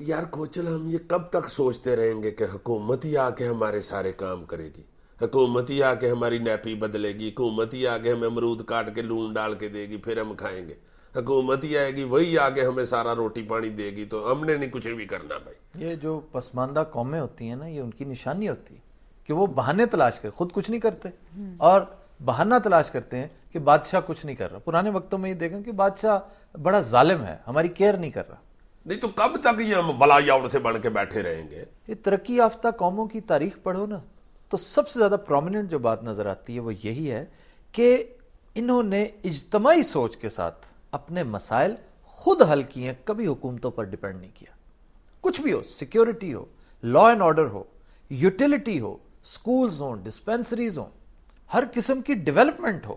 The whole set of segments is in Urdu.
یار کوچل ہم یہ کب تک سوچتے رہیں گے کہ حکومت ہی آ کے ہمارے سارے کام کرے گی، حکومت ہی آ کے ہماری نیپی بدلے گی، حکومت ہی آ کے ہمیں امرود کاٹ کے لون ڈال کے دے گی پھر ہم کھائیں گے، حکومت ہی آئے گی وہی آ کے ہمیں سارا روٹی پانی دے گی تو ہم نے نہیں کچھ بھی کرنا بھائی۔ یہ جو پسماندہ قومیں ہوتی ہیں نا، یہ ان کی نشانی ہوتی ہے کہ وہ بہانے تلاش کرتے، خود کچھ نہیں کرتے اور بہانہ تلاش کرتے ہیں کہ بادشاہ کچھ نہیں کر رہا۔ پرانے وقتوں میں یہ دیکھیں کہ بادشاہ بڑا ظالم ہے، ہماری کیئر نہیں کر رہا۔ نہیں تو کب تک یہ ہم بلایاور سے بن کے بیٹھے رہیں گے؟ یہ ترقی یافتہ قوموں کی تاریخ پڑھو نا تو سب سے زیادہ پرومیننٹ جو بات نظر آتی ہے وہ یہی ہے کہ انہوں نے اجتماعی سوچ کے ساتھ اپنے مسائل خود حل کیے ہیں، کبھی حکومتوں پر ڈیپینڈ نہیں کیا۔ کچھ بھی ہو، سیکیورٹی ہو، لا اینڈ آرڈر ہو، یوٹیلیٹی ہو، سکولز ہوں، ڈسپینسریز ہوں، ہر قسم کی ڈیولپمنٹ ہو،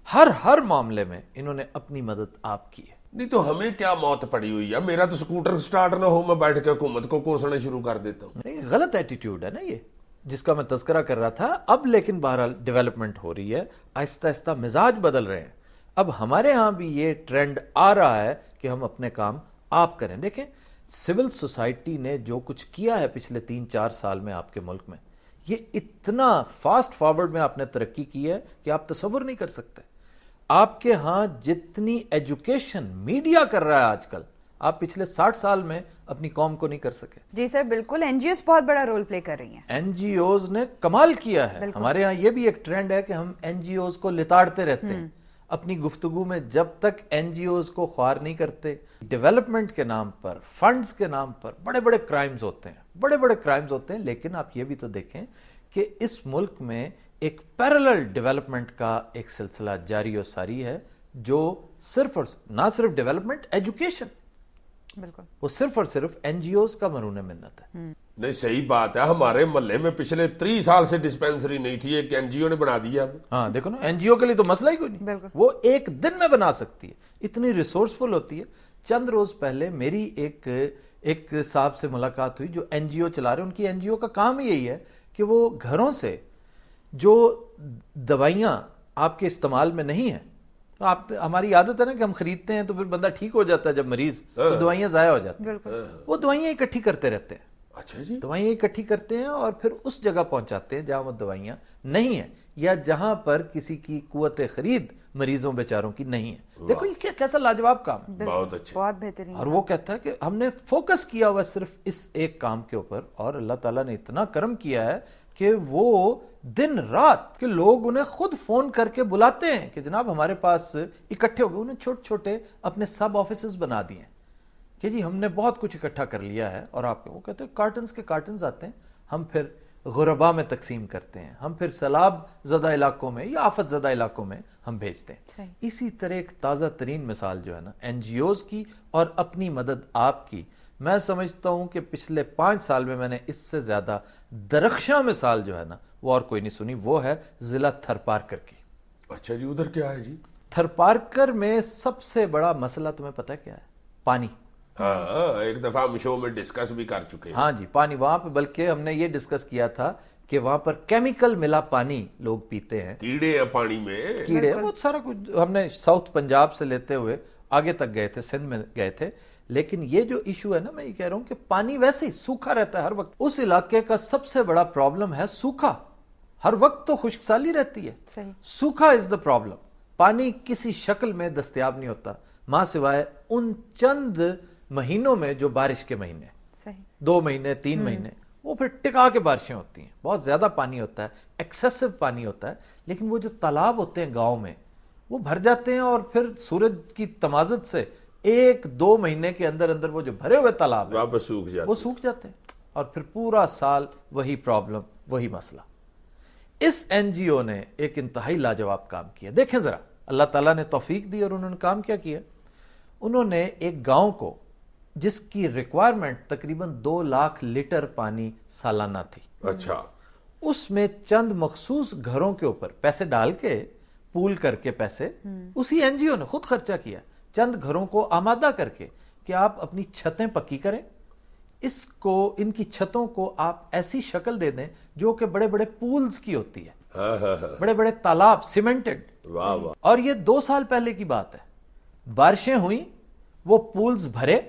ہر معاملے میں انہوں نے اپنی مدد آپ کی ہے۔ نہیں تو ہمیں کیا موت پڑی ہوئی ہے؟ میرا تو سکوٹر سٹارٹ نہ ہو میں بیٹھ کے حکومت کو کوسنا شروع کر دیتا ہوں۔ نہیں، غلط ایٹیٹیوڈ ہے نا یہ جس کا میں تذکرہ کر رہا تھا۔ اب لیکن بہرحال ڈیولپمنٹ ہو رہی ہے، آہستہ آہستہ مزاج بدل رہے ہیں۔ اب ہمارے ہاں بھی یہ ٹرینڈ آ رہا ہے کہ ہم اپنے کام آپ کریں۔ دیکھیں سول سوسائٹی نے جو کچھ کیا ہے پچھلے 3-4 سال میں آپ کے ملک میں، یہ اتنا فاسٹ فارورڈ میں آپ نے ترقی کی ہے کہ آپ تصور نہیں کر سکتے۔ آپ کے ہاں جتنی ایجوکیشن میڈیا کر رہا ہے آج کل، آپ پچھلے 60 سال میں اپنی قوم کو نہیں کر سکے۔ جی سر بالکل، این جی اوز بہت بڑا رول پلے کر رہی ہیں۔ این جی اوز نے کمال کیا ہے۔ ہمارے ہاں یہ بھی ایک ٹرینڈ ہے کہ ہم این جی اوز کو لتاڑتے رہتے ہیں اپنی گفتگو میں، جب تک این جی اوز کو خوار نہیں کرتے۔ ڈیولپمنٹ کے نام پر، فنڈز کے نام پر بڑے بڑے کرائمز ہوتے ہیں، بڑے بڑے کرائمز ہوتے ہیں، لیکن آپ یہ بھی تو دیکھیں کہ اس ملک میں ایک پیرلل ڈیولپمنٹ کا ایک سلسلہ جاری و ساری ہے، جو صرف اور نہ صرف ڈیولپمنٹ، ایجوکیشن، بالکل وہ صرف اور صرف این جی اوز کا مرہون منت ہے۔ نہیں صحیح بات ہے، ہمارے محلے میں پچھلے 3 سال سے ڈسپینسری نہیں تھی، ایک این جی او نے بنا دیا۔ ہاں دیکھو نا، این جی او کے لیے تو مسئلہ ہی کوئی نہیں، وہ ایک دن میں بنا سکتی ہے، اتنی ریسورسفل ہوتی ہے۔ چند روز پہلے میری ایک صاحب سے ملاقات ہوئی جو این جی او چلا رہے ہیں۔ ان کی این جی او کا کام یہی ہے کہ وہ گھروں سے جو دوائیاں آپ کے استعمال میں نہیں ہیں، ہماری عادت ہے نا کہ ہم خریدتے ہیں تو پھر بندہ ٹھیک ہو جاتا ہے جب مریض، تو دوائیاں ضائع ہو جاتی ہیں، وہ دوائیاں اکٹھی کرتے رہتے ہیں۔ اچھا جی، دوائیاں اکٹھی کرتے ہیں اور پھر اس جگہ پہنچاتے ہیں جہاں وہ دوائیاں نہیں ہیں یا جہاں پر کسی کی قوت خرید مریضوں بیچاروں کی نہیں ہے۔ دیکھو یہ کیسا لاجواب کام ہے، بہت اچھا، بہت بہترین۔ اور وہ کہتا ہے کہ ہم نے فوکس کیا ہوا صرف اس ایک کام کے اوپر، اور اللہ تعالیٰ نے اتنا کرم کیا ہے کہ وہ دن رات کے لوگ انہیں خود فون کر کے بلاتے ہیں کہ جناب ہمارے پاس اکٹھے ہو گئے۔ انہیں چھوٹے چھوٹے اپنے سب آفیسز بنا دیے ہیں کہ جی ہم نے بہت کچھ اکٹھا کر لیا ہے، اور آپ وہ کہتے ہیں کارٹنز کے کارٹنز آتے ہیں، ہم پھر غربا میں تقسیم کرتے ہیں، ہم پھر سیلاب زدہ علاقوں میں یا آفت زدہ علاقوں میں ہم بھیجتے ہیں۔ اسی طرح ایک تازہ ترین مثال جو ہے نا این جی اوز کی اور اپنی مدد آپ کی، میں سمجھتا ہوں کہ پچھلے 5 سال میں نے اس سے زیادہ درخشاں مثال جو ہے نا وہ اور کوئی نہیں سنی، وہ ہے ضلع تھرپارکر کی۔ اچھا جی، ادھر کیا ہے جی؟ تھرپارکر میں سب سے بڑا مسئلہ تمہیں پتہ کیا ہے؟ پانی۔ ہاں ایک دفعہ ہم شو میں ڈسکس بھی کر چکے ہیں۔ ہاں جی، پانی وہاں پہ، بلکہ ہم نے یہ ڈسکس کیا تھا کہ وہاں پر کیمیکل ملا پانی لوگ پیتے ہیں، کیڑے ہیں پانی میں، کیڑے، بہت سارا کچھ۔ ہم نے ساؤتھ پنجاب سے لیتے ہوئے آگے تک گئے تھے، سندھ میں گئے تھے، لیکن یہ جو ایشو ہے نا، میں یہ کہہ رہا ہوں کہ پانی ویسے ہی سوکھا رہتا ہے ہر وقت۔ اس علاقے کا سب سے بڑا پرابلم ہے سوکھا، ہر وقت تو خشک سالی رہتی ہے، سوکھا از دا پرابلم۔ پانی کسی شکل میں دستیاب نہیں ہوتا ماں سوائے ان چند مہینوں میں جو بارش کے مہینے، 2 مہینے 3 مہینے، وہ پھر ٹکا کے بارشیں ہوتی ہیں، بہت زیادہ پانی ہوتا ہے، ایکسیسو پانی ہوتا ہے۔ لیکن وہ جو تالاب ہوتے ہیں گاؤں میں، وہ بھر جاتے ہیں، اور پھر سورج کی تمازت سے 1-2 مہینے کے اندر اندر وہ جو بھرے ہوئے تالاب ہیں واپس وہ سوکھ جاتے ہیں، اور پھر پورا سال وہی پرابلم، وہی مسئلہ۔ اس این جی او نے ایک انتہائی لاجواب کام کیا۔ دیکھیں ذرا، اللہ تعالیٰ نے توفیق دی اور انہوں نے کام کیا کیا؟ انہوں نے ایک گاؤں کو جس کی ریکوائرمنٹ تقریباً 2 لاکھ لیٹر پانی سالانہ تھی، اچھا، اس میں چند مخصوص گھروں کے اوپر پیسے ڈال کے، پول کر کے پیسے، اسی این جی او نے خود خرچہ کیا، چند گھروں کو آمادہ کر کے کہ آپ اپنی چھتیں پکی کریں، اس کو، ان کی چھتوں کو آپ ایسی شکل دے دیں جو کہ بڑے بڑے پولز کی ہوتی ہے، بڑے بڑے تالاب سیمنٹڈ۔ اور یہ 2 سال پہلے کی بات ہے، بارشیں ہوئیں، وہ پولز بھرے،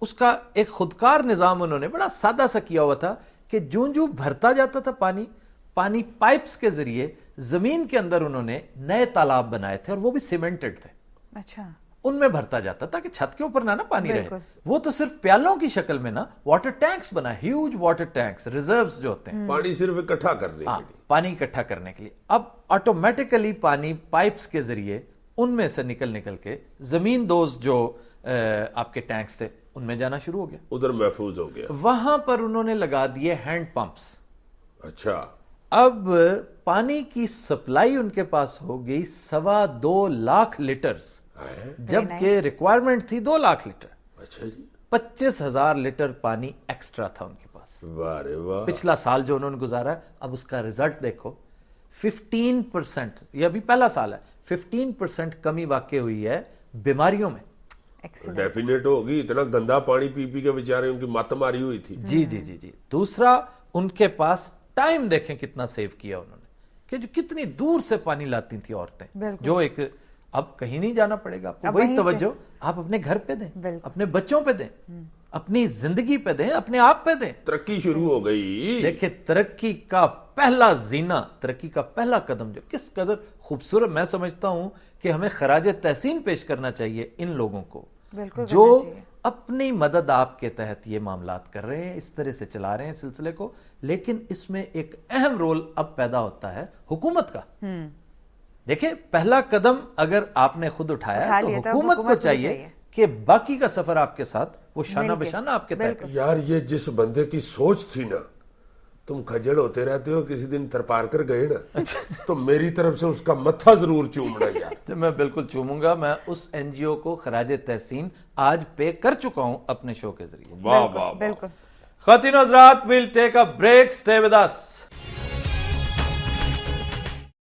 اس کا ایک خودکار نظام انہوں نے بڑا سادہ سا کیا ہوا تھا کہ جوں جوں بھرتا جاتا تھا پانی پائپس کے ذریعے زمین کے اندر انہوں نے نئے تالاب بنائے تھے، اور وہ بھی سیمنٹڈ تھے، اچھا ان میں بھرتا جاتا تھا کہ چھت کے اوپر نہ پانی رہے. وہ تو صرف پیالوں کی شکل میں نا واٹر ٹینکس بنا، ہیوج واٹر ٹینکس، ریزروز جو ہوتے ہیں پانی صرف اکٹھا کرنے کے لیے. پانی اکٹھا کرنے کے لیے. اب آٹومیٹیکلی پانی پائپس کے ذریعے ان میں سے نکل کے زمین دوز جو آپ کے ٹینکس تھے ان میں جانا شروع ہو گیا، ادھر محفوظ ہو گیا. وہاں پر انہوں نے لگا دیے ہینڈ پمپس. اچھا. اب پانی کی سپلائی ان کے پاس ہو گئی 2.25 لاکھ لیٹرز، جبکہ ریکوائرمنٹ تھی 2 لاکھ لیٹر. اچھا جی. 25,000 لیٹر پانی ایکسٹرا تھا ان کے پاس. واہ رے واہ. پچھلا سال جو انہوں نے گزارا ہے، اب اس کا ریزلٹ دیکھو. 15%، یہ ابھی پہلا سال ہے، 15% کمی واقع ہوئی ہے بیماریوں میں. ڈیفینیٹ ہوگی، اتنا گندا پانی پی پی کے بیچارے ان کی مت ماری ہوئی تھی. جی. دوسرا ان کے پاس ٹائم دیکھیں کتنا سیو کیا انہوں نے، کہ جو کتنی دور سے پانی لاتی تھی عورتیں، جو ایک اب کہیں نہیں جانا پڑے گا آپ کو، وہی توجہ آپ اپنے گھر پہ دیں، اپنے بچوں پہ دیں، اپنی زندگی پہ دیں، اپنے آپ پہ دیں. ترقی شروع ہو گئی. دیکھیں ترقی کا پہلا زینہ، ترقی کا پہلا قدم جو کس قدر خوبصورت، میں سمجھتا ہوں کہ ہمیں خراج تحسین پیش کرنا چاہیے ان لوگوں کو جو اپنی مدد آپ کے تحت یہ معاملات کر رہے ہیں، اس طرح سے چلا رہے ہیں سلسلے کو. لیکن اس میں ایک اہم رول اب پیدا ہوتا ہے حکومت کا. دیکھیں پہلا قدم اگر آپ نے خود اٹھایا تو حکومت کو چاہیے کہ باقی کا سفر آپ کے ساتھ وہ شانہ بشانہ آپ کے تحت. یار یہ جس بندے کی سوچ تھی نا، تم کھجڑ ہوتے رہتے ہو، کسی دن ترپار کر گئے نا تو میری طرف سے اس کا متھا ضرور چومنا یار. میں بالکل چوموں گا. میں اس این جی او کو خراج تحسین آج پے کر چکا ہوں اپنے شو کے ذریعے. واہ واہ. بالکل. خواتین و حضرات، we'll take a break. Stay with us.